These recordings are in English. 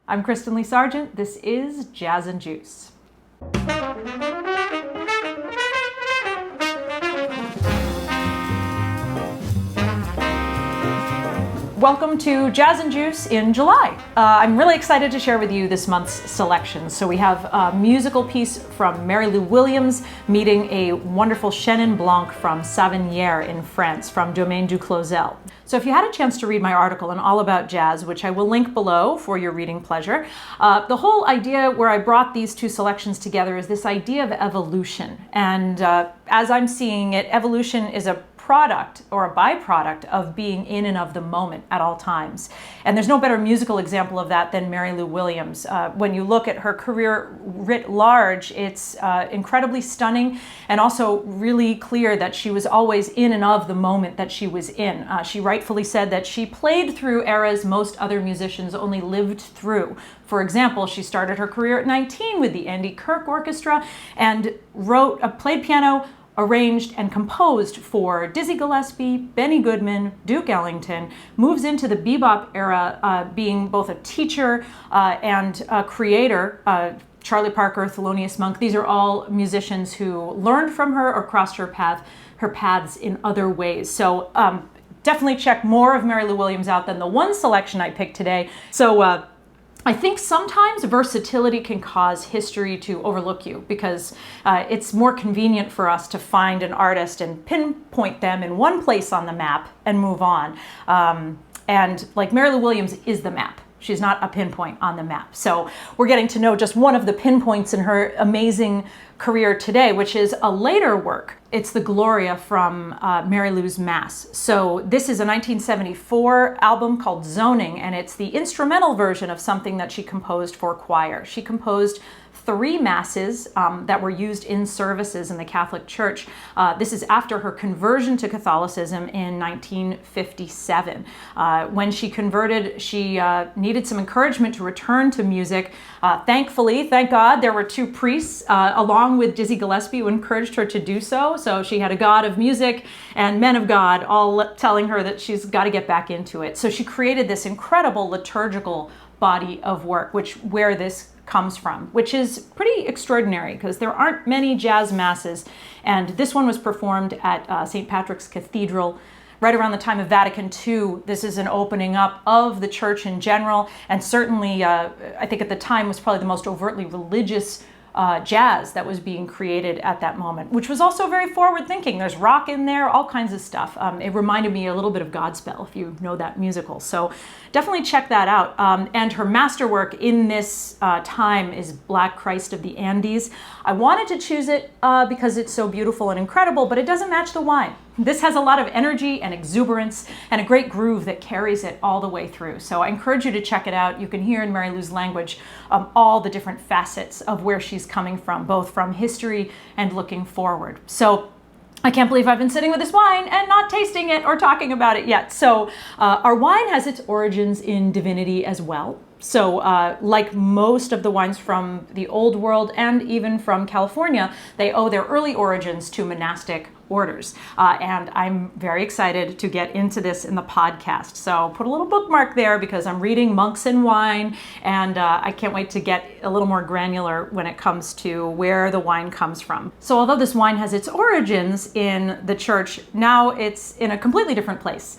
I'm Kristen Lee Sargent. This is Jazz and Juice. Welcome to Jazz and Juice in July. I'm really excited to share with you this month's selections. So we have a musical piece from Mary Lou Williams meeting a wonderful Chenin Blanc from Savinière in France from Domaine du Closel. So if you had a chance to read my article on All About Jazz, which I will link below for your reading pleasure, the whole idea where I brought these two selections together is this idea of evolution. And as I'm seeing it, evolution is a product or a byproduct of being in and of the moment at all times. And there's no better musical example of that than Mary Lou Williams. When you look at her career writ large, it's incredibly stunning and also really clear that she was always in and of the moment that she was in. She rightfully said that she played through eras most other musicians only lived through. For example, she started her career at 19 with the Andy Kirk Orchestra and played piano, arranged and composed for Dizzy Gillespie, Benny Goodman, Duke Ellington, moves into the bebop era, being both a teacher and a creator. Charlie Parker, Thelonious Monk, these are all musicians who learned from her or crossed her paths in other ways. So definitely check more of Mary Lou Williams out than the one selection I picked today. So I think sometimes versatility can cause history to overlook you because it's more convenient for us to find an artist and pinpoint them in one place on the map and move on. And like Mary Lou Williams is the map. She's not a pinpoint on the map. So we're getting to know just one of the pinpoints in her amazing career today, which is a later work. It's the Gloria from Mary Lou's Mass. So this is a 1974 album called Zoning, and it's the instrumental version of something that she composed for choir. She composed 3 masses that were used in services in the Catholic Church. This is after her conversion to Catholicism in 1957. When she converted, she needed some encouragement to return to music. Thankfully, thank God, there were 2 priests along with Dizzy Gillespie who encouraged her to do so. So she had a God of music and men of God all telling her that she's got to get back into it. So she created this incredible liturgical body of work, where this comes from, which is pretty extraordinary because there aren't many jazz masses. And this one was performed at St. Patrick's Cathedral right around the time of Vatican II. This is an opening up of the church in general, and certainly I think at the time was probably the most overtly religious jazz that was being created at that moment, which was also very forward thinking. There's rock in there, all kinds of stuff. It reminded me a little bit of Godspell, if you know that musical. So definitely check that out. And her masterwork in this time is Black Christ of the Andes. I wanted to choose it because it's so beautiful and incredible, but it doesn't match the wine. This has a lot of energy and exuberance and a great groove that carries it all the way through. So I encourage you to check it out. You can hear in Mary Lou's language all the different facets of where she's coming from, both from history and looking forward. So I can't believe I've been sitting with this wine and not tasting it or talking about it yet. So our wine has its origins in divinity as well. So like most of the wines from the Old World and even from California, they owe their early origins to monastic orders. And I'm very excited to get into this in the podcast. So put a little bookmark there because I'm reading Monks and Wine, and I can't wait to get a little more granular when it comes to where the wine comes from. So although this wine has its origins in the church, now it's in a completely different place.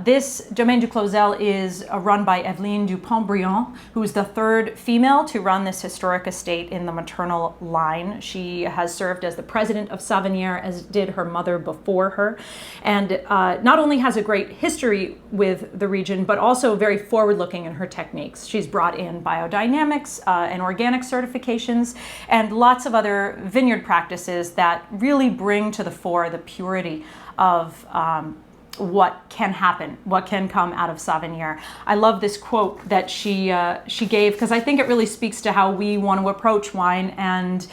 This Domaine du Closel is run by Evelyne Dupont-Briand, who is the 3rd female to run this historic estate in the maternal line. She has served as the president of Savinière, as did her mother before her, and not only has a great history with the region, but also very forward-looking in her techniques. She's brought in biodynamics and organic certifications and lots of other vineyard practices that really bring to the fore the purity of what can happen, what can come out of Savinière. I love this quote that she gave because I think it really speaks to how we want to approach wine and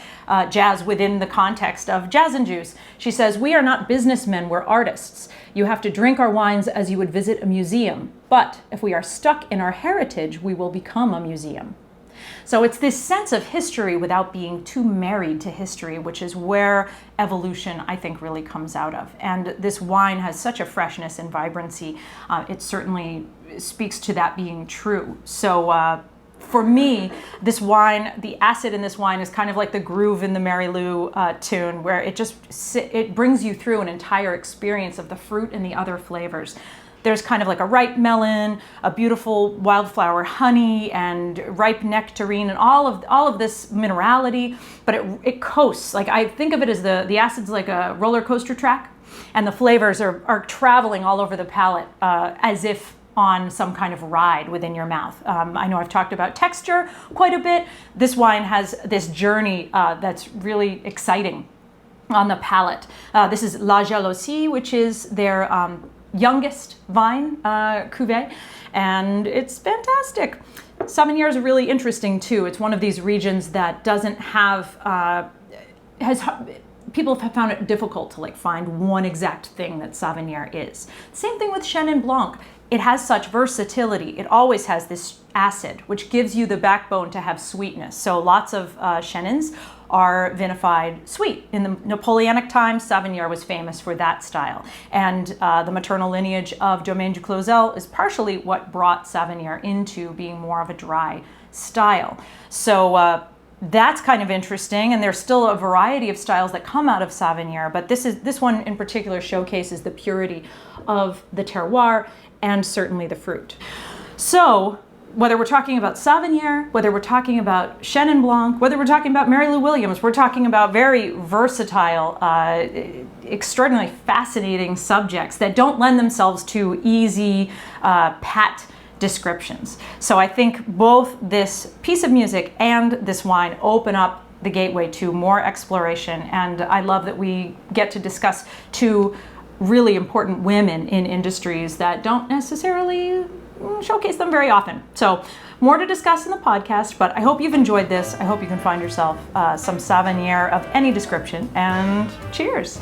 jazz within the context of Jazz and Juice. She says, "We are not businessmen, we're artists. You have to drink our wines as you would visit a museum. But if we are stuck in our heritage, we will become a museum." So it's this sense of history without being too married to history, which is where evolution, I think, really comes out of. And this wine has such a freshness and vibrancy. It certainly speaks to that being true. So for me, this wine, the acid in this wine is kind of like the groove in the Mary Lou tune, where it brings you through an entire experience of the fruit and the other flavors. There's kind of like a ripe melon, a beautiful wildflower honey, and ripe nectarine, and all of this minerality, but it coasts. Like, I think of it as the acid's like a roller coaster track, and the flavors are traveling all over the palate as if on some kind of ride within your mouth. I know I've talked about texture quite a bit. This wine has this journey that's really exciting on the palate. This is La Jalousie, which is their youngest vine cuvée, and it's fantastic. Savennières is really interesting too. It's one of these regions that doesn't have, people have found it difficult to like find one exact thing that Savennière is. Same thing with Chenin Blanc. It has such versatility. It always has this acid, which gives you the backbone to have sweetness. So lots of Chenins are vinified sweet. In the Napoleonic times, Savennière was famous for that style. And the maternal lineage of Domaine du Closel is partially what brought Savennière into being more of a dry style. So that's kind of interesting, and there's still a variety of styles that come out of Savennière, but this one in particular showcases the purity of the terroir and certainly the fruit. So whether we're talking about Savennière, whether we're talking about Chenin Blanc, whether we're talking about Mary Lou Williams, we're talking about very versatile, extraordinarily fascinating subjects that don't lend themselves to easy, pat descriptions. So I think both this piece of music and this wine open up the gateway to more exploration, and I love that we get to discuss two really important women in industries that don't necessarily showcase them very often. So more to discuss in the podcast, but I hope you've enjoyed this. I hope you can find yourself some Savennière of any description, and cheers.